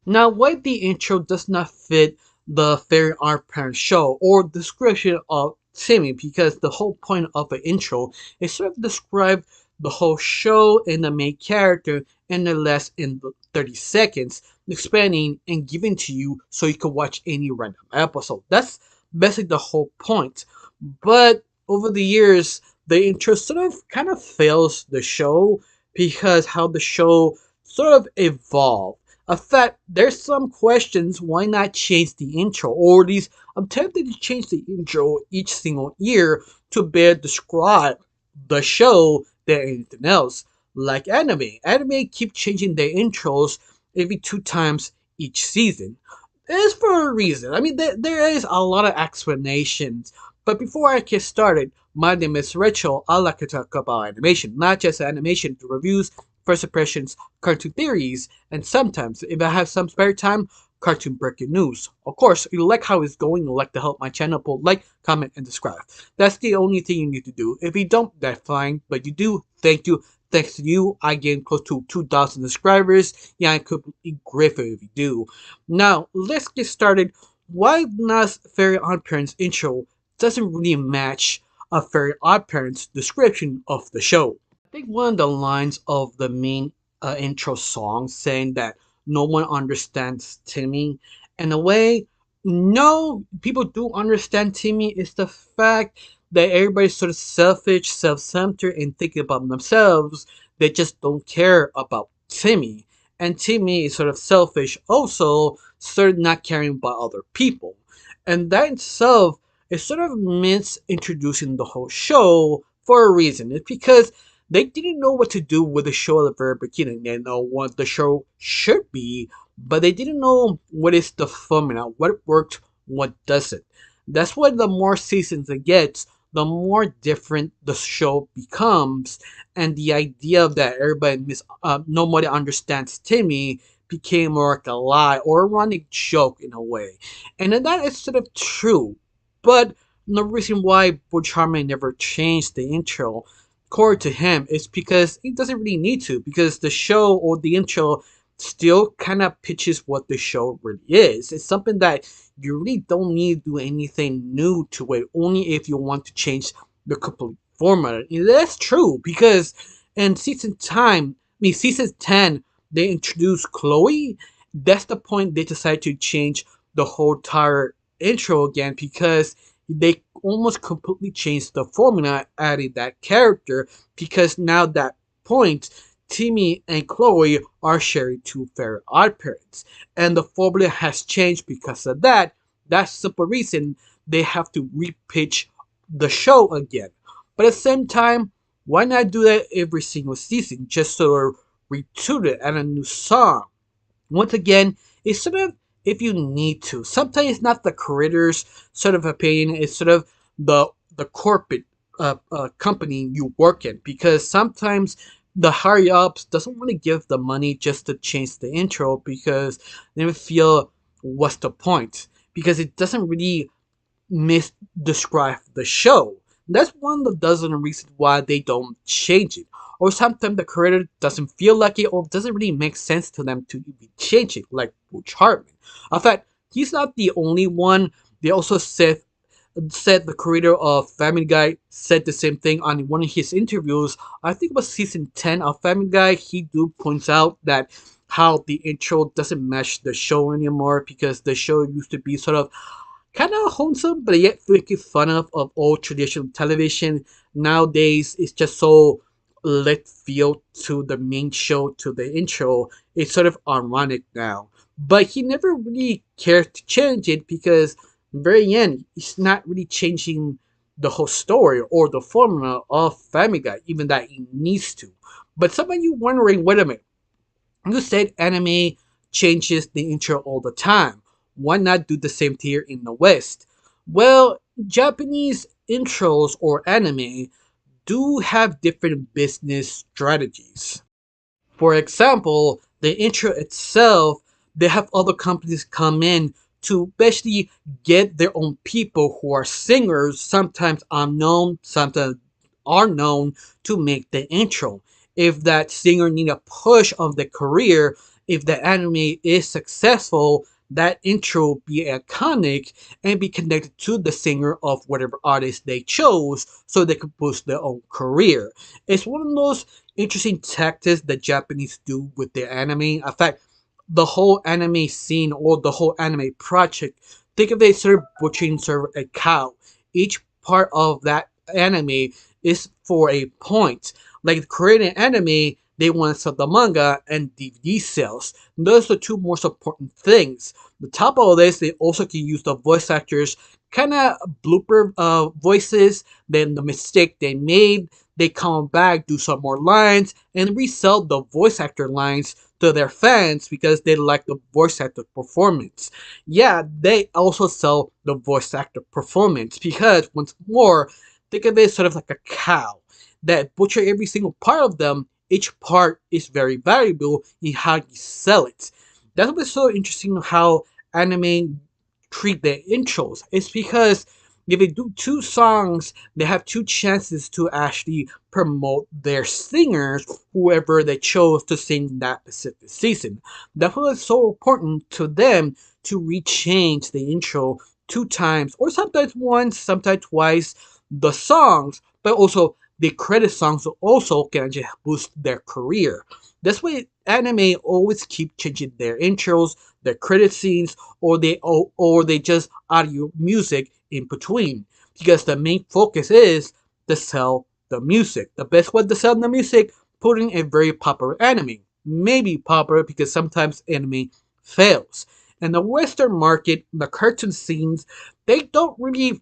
Now, why the intro does not fit the Fairy Art Parent show or description of Timmy, because the whole point of an intro is sort of describe the whole show and the main character in the less than 30 seconds, explaining and giving to you so you can watch any random episode. That's basically the whole point. But over the years, the intro sort of kind of fails the show because how the show sort of evolved. In fact, there's some questions why not change the intro, or at least I'm tempted to change the intro each single year to better describe the show than anything else. Like anime. Anime keep changing their intros every 2 times each season. It's for a reason. I mean, there is a lot of explanations. But before I get started, my name is Rachel. I like to talk about animation, not just animation, reviews, first impressions, cartoon theories, and sometimes, if I have some spare time, cartoon breaking news. Of course, if you like how it's going, you like to help my channel, put like, comment, and subscribe. That's the only thing you need to do. If you don't, that's fine. But you do, thank you. Thanks to you, I gained close to 2,000 subscribers. Yeah, I could be grateful if you do. Now, let's get started. Why not Fairy Odd Parents intro doesn't really match a Fairy Odd Parents description of the show? I think one of the lines of the main intro song saying that no one understands Timmy. In a way, no, people do understand Timmy. It's the fact that everybody's sort of selfish, self-centered, and thinking about themselves. They just don't care about Timmy. And Timmy is sort of selfish, also sort of not caring about other people. And that itself is sort of misintroducing the whole show for a reason. It's because they didn't know what to do with the show at the very beginning. They know what the show should be, but they didn't know what is the formula, what worked, what doesn't. That's why the more seasons it gets, the more different the show becomes, and the idea that nobody understands Timmy became more like a lie or a running joke in a way. And then that is sort of true, but the reason why Butch Harmon never changed the intro according to him is because he doesn't really need to, because the show or the intro still kind of pitches what the show really is. It's something that you really don't need to do anything new to it, only if you want to change the complete format. And that's true because in season 10, they introduced Chloe. That's the point they decided to change the whole entire intro again, because they almost completely changed the formula, adding that character, because now that point, Timmy and Chloe are sharing two Fairy Odd Parents, and the formula has changed because of that. That's the simple reason they have to repitch the show again. But at the same time, why not do that every single season? Just sort of retune it and a new song. Once again, it's sort of if you need to. Sometimes it's not the creator's sort of opinion, it's sort of the corporate company you work in, because sometimes the higher ups doesn't want to give the money just to change the intro because they feel what's the point, because it doesn't really misdescribe the show. That's one of the dozen reasons why they don't change it. Or sometimes the creator doesn't feel like it, or doesn't really make sense to them to be changing, like Butch Hartman. In fact, he's not the only one. They also said the creator of Family Guy said the same thing on one of his interviews. I think it was season 10 of Family Guy. He do points out that how the intro doesn't match the show anymore, because the show used to be sort of kind of wholesome, but yet making fun of old traditional television. Nowadays, it's just so left field to the main show, to the intro. It's sort of ironic now. But he never really cared to change it, because in the very end, he's not really changing the whole story or the formula of Family Guy, even that he needs to. But some of you wondering, wait a minute, you said anime changes the intro all the time. Why not do the same here in the West? Well, Japanese intros or anime do have different business strategies. For example, the intro itself, they have other companies come in to basically get their own people who are singers, sometimes unknown, sometimes are known, to make the intro. If that singer need a push of their career, if the anime is successful, that intro be iconic and be connected to the singer of whatever artist they chose so they could boost their own career. It's one of those interesting tactics that Japanese do with their anime. In fact, the whole anime scene or the whole anime project, think of it sort of butchering sort of a cow. Each part of that anime is for a point. Like creating anime, they want to sell the manga and DVD sales. Those are the two most important things. The top of this, they also can use the voice actors, kind of blooper voices, then the mistake they made, they come back, do some more lines, and resell the voice actor lines to their fans because they like the voice actor performance. Yeah, they also sell the voice actor performance because, once more, think of it sort of like a cow that butcher every single part of them. Each part is very valuable in how you sell it. That's what's so interesting how anime treat their intros. It's because if they do two songs, they have two chances to actually promote their singers, whoever they chose to sing that specific season. That's why it's so important to them to rechange the intro two times, or sometimes once, sometimes twice, the songs, but also the credit songs also can actually boost their career. That's why anime always keep changing their intros, their credit scenes, or they just audio music in between because the main focus is to sell the music. The best way to sell the music, putting a very popular anime. Maybe popular because sometimes anime fails. In the Western market, the cartoon scenes, they don't really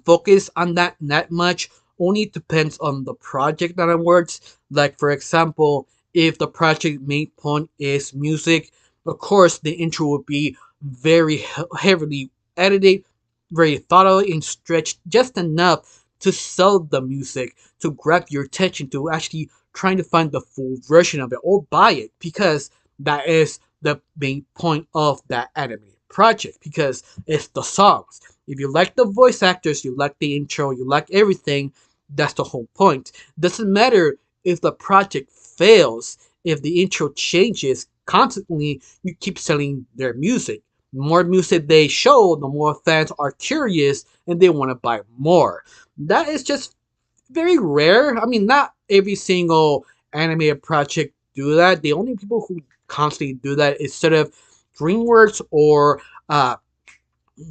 focus on that much. Only depends on the project that it works. Like for example, if the project main point is music, of course the intro would be very heavily edited, very thoroughly and stretched just enough to sell the music, to grab your attention, to actually trying to find the full version of it or buy it because that is the main point of that anime project because it's the songs. If you like the voice actors, you like the intro, you like everything, that's the whole point. Doesn't matter if the project fails, if the intro changes constantly, you keep selling their music. The more music they show, the more fans are curious and they want to buy more. That is just very rare. I mean, not every single animated project do that. The only people who constantly do that is sort of DreamWorks or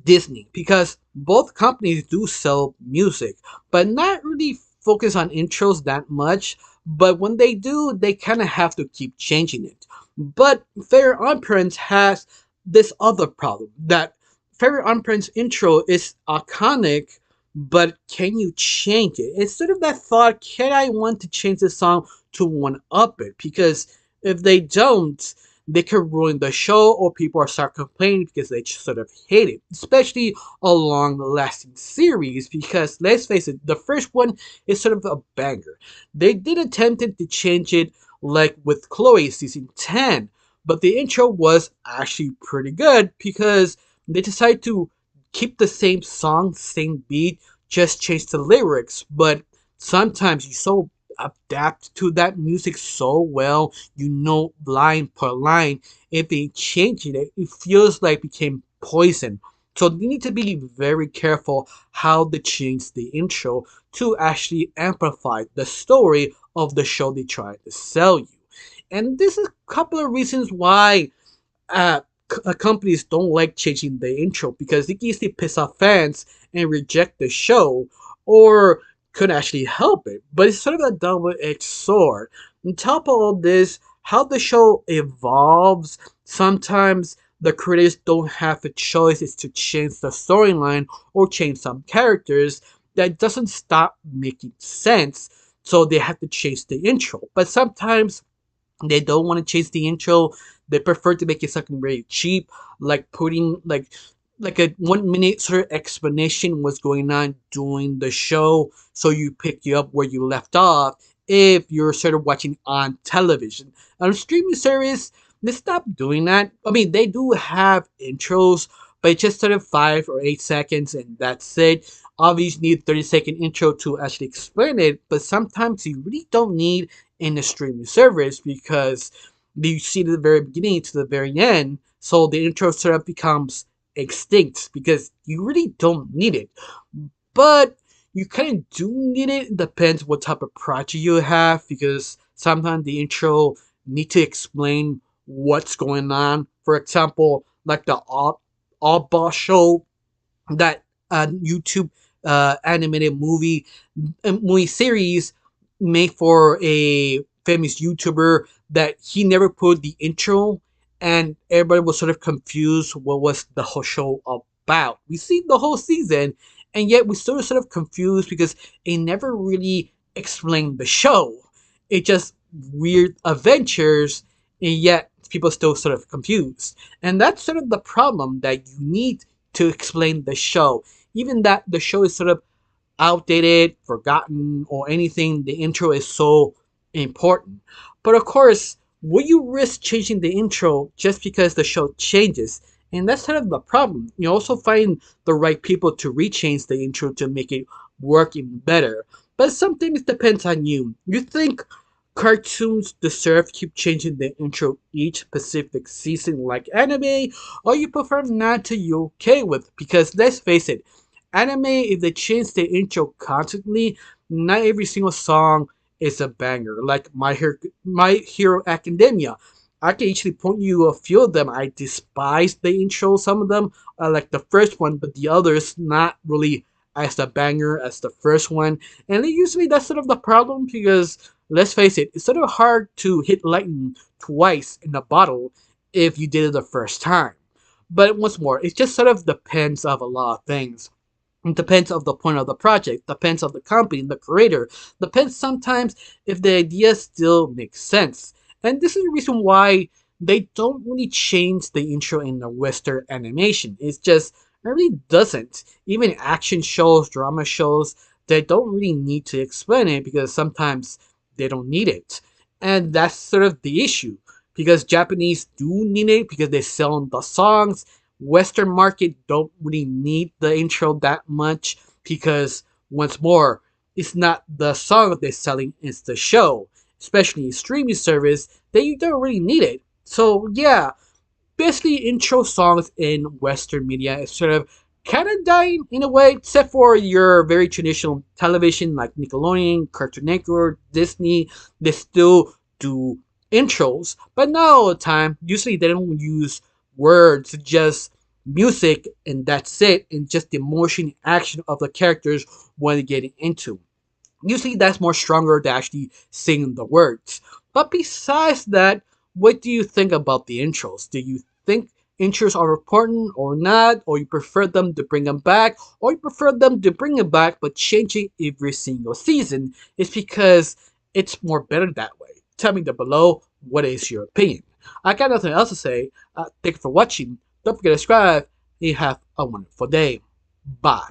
Disney because both companies do sell music, but not really focus on intros that much. But when they do, they kind of have to keep changing it. But Fairy Unparents has this other problem that Fairy Unparents intro is iconic, but can you change it? It's sort of that thought, can I want to change the song to one up it? Because if they don't, they could ruin the show or people are start complaining because they just sort of hate it. Especially a long lasting series because let's face it, the first one is sort of a banger. They did attempt to change it like with Chloe season 10, but the intro was actually pretty good because they decided to keep the same song, same beat, just change the lyrics. But sometimes you so adapt to that music so well, you know line per line. If they change it, it feels like it became poison. So you need to be very careful how they change the intro to actually amplify the story of the show they try to sell you. And this is a couple of reasons why companies don't like changing the intro because it can easily piss off fans and reject the show, or could actually help it. But it's sort of a double-edged sword. On top of all this, how the show evolves, sometimes the creators don't have a choice is to change the storyline or change some characters. That doesn't stop making sense, so they have to change the intro. But sometimes they don't want to change the intro. They prefer to make it something very cheap, like putting like a 1 minute sort of explanation what's going on during the show, so you pick you up where you left off if you're sort of watching on television. On a streaming service, they stopped doing that. I mean, they do have intros, but it's just sort of 5 or 8 seconds, and that's it. Obviously, you need a 30-second intro to actually explain it, but sometimes you really don't need in a streaming service because You see the very beginning to the very end, so the intro sort of becomes extinct because you really don't need it. But you kind of do need it. It depends what type of project you have, because sometimes the intro need to explain what's going on. For example, like the Odd Boss show, that YouTube animated movie series made for a famous YouTuber, that he never put the intro, and everybody was sort of confused what was the whole show about. We see the whole season, and yet we still sort of confused because it never really explained the show. It just weird adventures, and yet people still sort of confused. And that's sort of the problem, that you need to explain the show. Even that the show is sort of outdated, forgotten, or anything, the intro is so important. But of course, will you risk changing the intro just because the show changes? And that's kind of the problem. You also find the right people to rechange the intro to make it work even better. But some things depends on you. You think cartoons deserve keep changing the intro each specific season like anime, or you prefer not to, you okay with? Because let's face it, anime, if they change the intro constantly, not every single song is a banger. Like My Hero Academia, I can actually point you a few of them. I despise the intro. Some of them, I like the first one, but the others not really as a banger as the first one. And usually that's sort of the problem, because let's face it, it's sort of hard to hit lightning twice in a bottle if you did it the first time. But once more, it just sort of depends of a lot of things. It depends of the point of the project, depends of the company, the creator, depends sometimes if the idea still makes sense. And this is the reason why they don't really change the intro in the Western animation. It's just, it really doesn't. Even action shows, drama shows, they don't really need to explain it, because sometimes they don't need it. And that's sort of the issue. Because Japanese do need it because they sell the songs. Western market don't really need the intro that much, because once more, it's not the song they're selling, it's the show. Especially streaming service, they don't really need it. So yeah, basically intro songs in Western media is sort of kind of dying in a way, except for your very traditional television like Nickelodeon, Cartoon Network, Disney. They still do intros, but not all the time. Usually they don't use words, just music, and that's it, and just the emotion action of the characters when they get into. Usually that's more stronger than actually singing the words. But besides that, what do you think about the intros? Do you think intros are important or not? Or you prefer them to bring them back? Or you prefer them to bring them back but change it every single season? It's because it's more better that way. Tell me down below, what is your opinion? I got nothing else to say. Thank you for watching. Don't forget to subscribe. You have a wonderful day. Bye.